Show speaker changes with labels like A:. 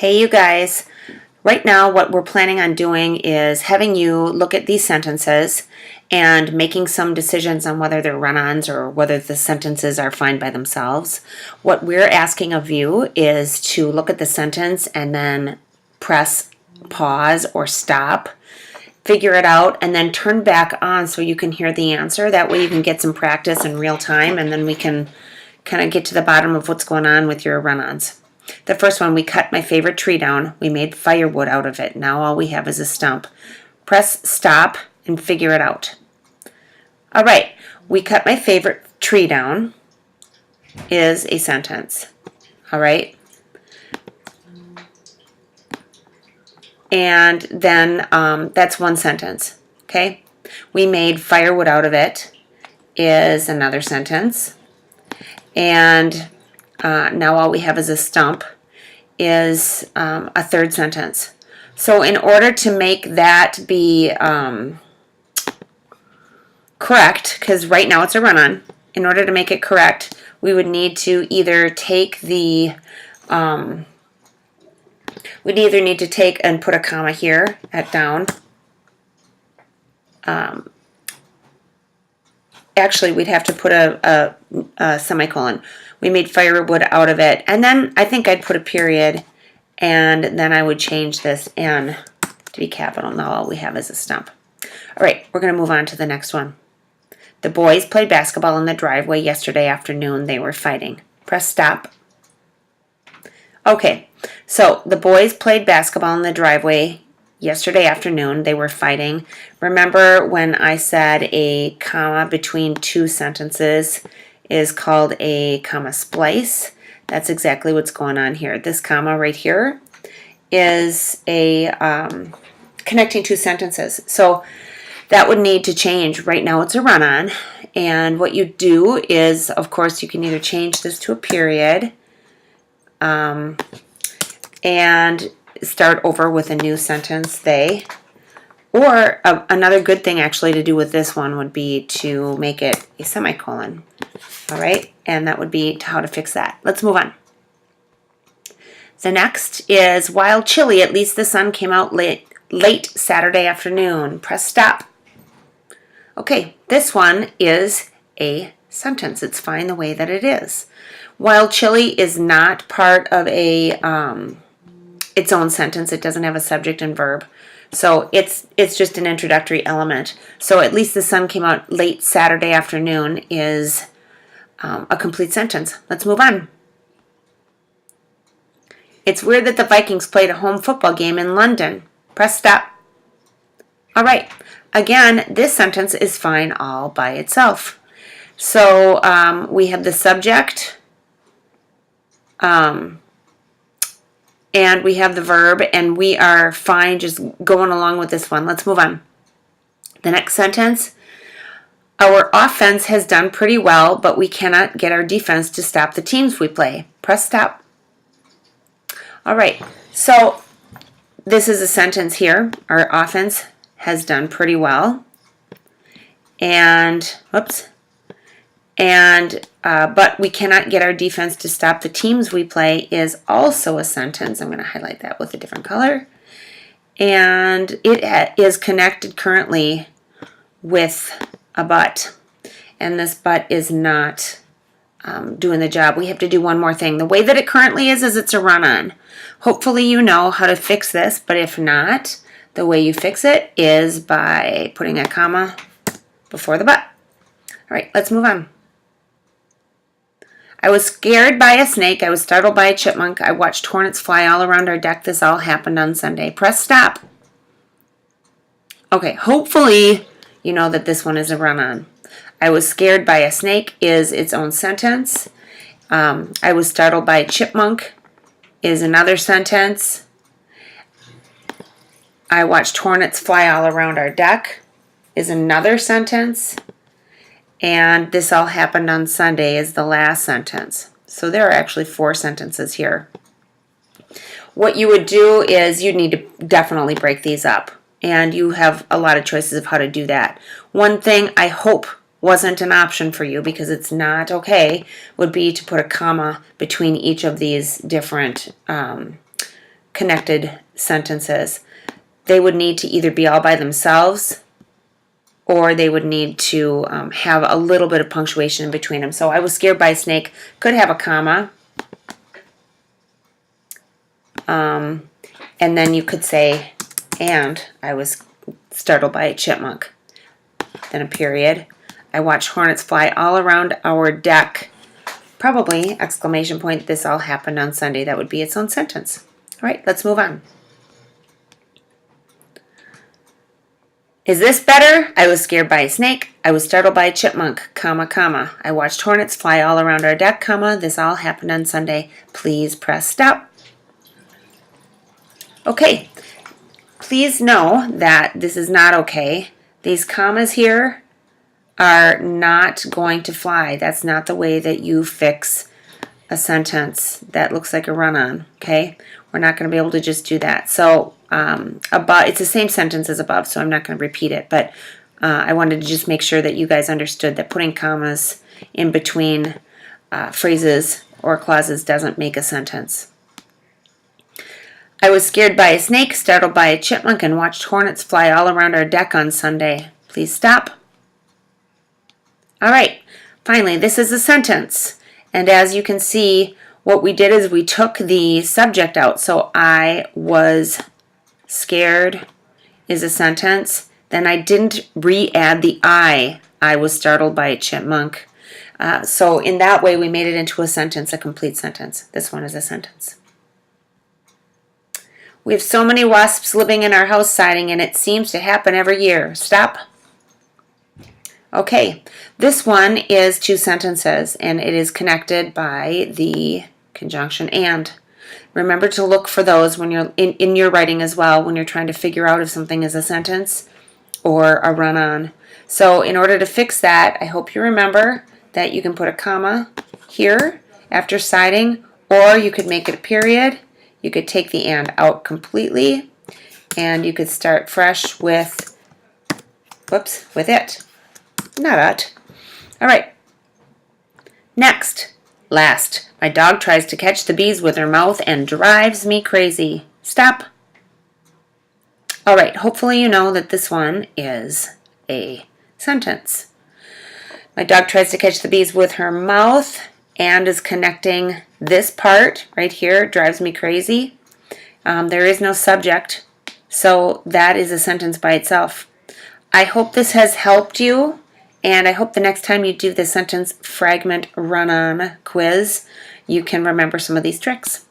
A: Hey, you guys. Right now, what we're planning on doing is having you look at these sentences and making some decisions on whether they're run-ons or whether the sentences are fine by themselves. What we're asking of you is to look at the sentence and then press pause or stop, figure it out, and then turn back on so you can hear the answer. That way you can get some practice in real time, and then we can kind of get to the bottom of what's going on with your run-ons. The first one, we cut my favorite tree down. We made firewood out of it. Now all we have is a stump. Press stop and figure it out. All right, we cut my favorite tree down is a sentence. All right. And then that's one sentence. Okay. We made firewood out of it is another sentence. And now all we have is a stump is a third sentence. So in order to make that be correct, because right now it's a run-on, in order to make it correct, we would need to either take the, we'd either need to take and put a comma here at down. Actually, we'd have to put a semicolon. We made firewood out of it. And then I think I'd put a period, and then I would change this N to be capital. Now all we have is a stump. All right, we're going to move on to the next one. The boys played basketball in the driveway yesterday afternoon. They were fighting. Press stop. Okay, so the boys played basketball in the driveway yesterday afternoon. They were fighting. Remember when I said a comma between two sentences is called a comma splice? That's exactly what's going on here. This comma right here is a connecting two sentences. So that would need to change. Right now it's a run-on. And what you do is, of course, you can either change this to a period and start over with a new sentence, they. Or another good thing actually to do with this one would be to make it a semicolon. All right, and that would be how to fix that. Let's move on. The next is, while chilly, at least the sun came out late Saturday afternoon. Press stop. Okay, this one is a sentence. It's fine the way that it is. While chilly is not part of a its own sentence. It doesn't have a subject and verb. So it's just an introductory element. So at least the sun came out late Saturday afternoon is a complete sentence. Let's move on. It's weird that the Vikings played a home football game in London. Press stop. All right. Again, this sentence is fine all by itself. So we have the subject, and we have the verb, and we are fine just going along with this one. Let's move on. The next sentence, our offense has done pretty well, but we cannot get our defense to stop the teams we play. Press stop. All right, so this is a sentence here. Our offense has done pretty well. And, but we cannot get our defense to stop the teams we play is also a sentence. I'm going to highlight that with a different color. And it is connected currently with a but. And this but is not doing the job. We have to do one more thing. The way that it currently is it's a run-on. Hopefully you know how to fix this, but if not, the way you fix it is by putting a comma before the but. All right, let's move on. I was scared by a snake. I was startled by a chipmunk. I watched hornets fly all around our deck. This all happened on Sunday. Press stop. Okay, hopefully you know that this one is a run-on. I was scared by a snake is its own sentence. I was startled by a chipmunk is another sentence. I watched hornets fly all around our deck is another sentence. And this all happened on Sunday is the last sentence. So there are actually 4 sentences here. What you would do is you'd need to definitely break these up. And you have a lot of choices of how to do that. One thing I hope wasn't an option for you, because it's not okay, would be to put a comma between each of these different connected sentences. They would need to either be all by themselves or they would need to have a little bit of punctuation in between them. So I was scared by a snake could have a comma. And then you could say, and I was startled by a chipmunk. Then a period. I watched hornets fly all around our deck. Probably, exclamation point, this all happened on Sunday. That would be its own sentence. All right, let's move on. Is this better? I was scared by a snake. I was startled by a chipmunk, comma, comma. I watched hornets fly all around our deck, comma. This all happened on Sunday. Please press stop. Okay, please know that this is not okay. These commas here are not going to fly. That's not the way that you fix a sentence that looks like a run-on, okay? We're not going to be able to just do that. So above, it's the same sentence as above, so I'm not going to repeat it, but I wanted to just make sure that you guys understood that putting commas in between phrases or clauses doesn't make a sentence. I was scared by a snake, startled by a chipmunk, and watched hornets fly all around our deck on Sunday. Please stop. All right, finally, this is a sentence. And as you can see, what we did is we took the subject out. So I was scared is a sentence. Then I didn't re-add the I. I was startled by a chipmunk. So in that way, we made it into a sentence, a complete sentence. This one is a sentence. We have so many wasps living in our house siding, and it seems to happen every year. Stop. Okay, this one is two sentences, and it is connected by the conjunction and. Remember to look for those when you're in your writing as well, when you're trying to figure out if something is a sentence or a run-on. So in order to fix that, I hope you remember that you can put a comma here after siding, or you could make it a period. You could take the and out completely, and you could start fresh with, with it. Not it. All right. Next, last. My dog tries to catch the bees with her mouth and drives me crazy. Stop. All right, hopefully you know that this one is a sentence. My dog tries to catch the bees with her mouth and is connecting this part right here, drives me crazy. There is no subject, so that is a sentence by itself. I hope this has helped you, and I hope the next time you do the sentence fragment run-on quiz, you can remember some of these tricks.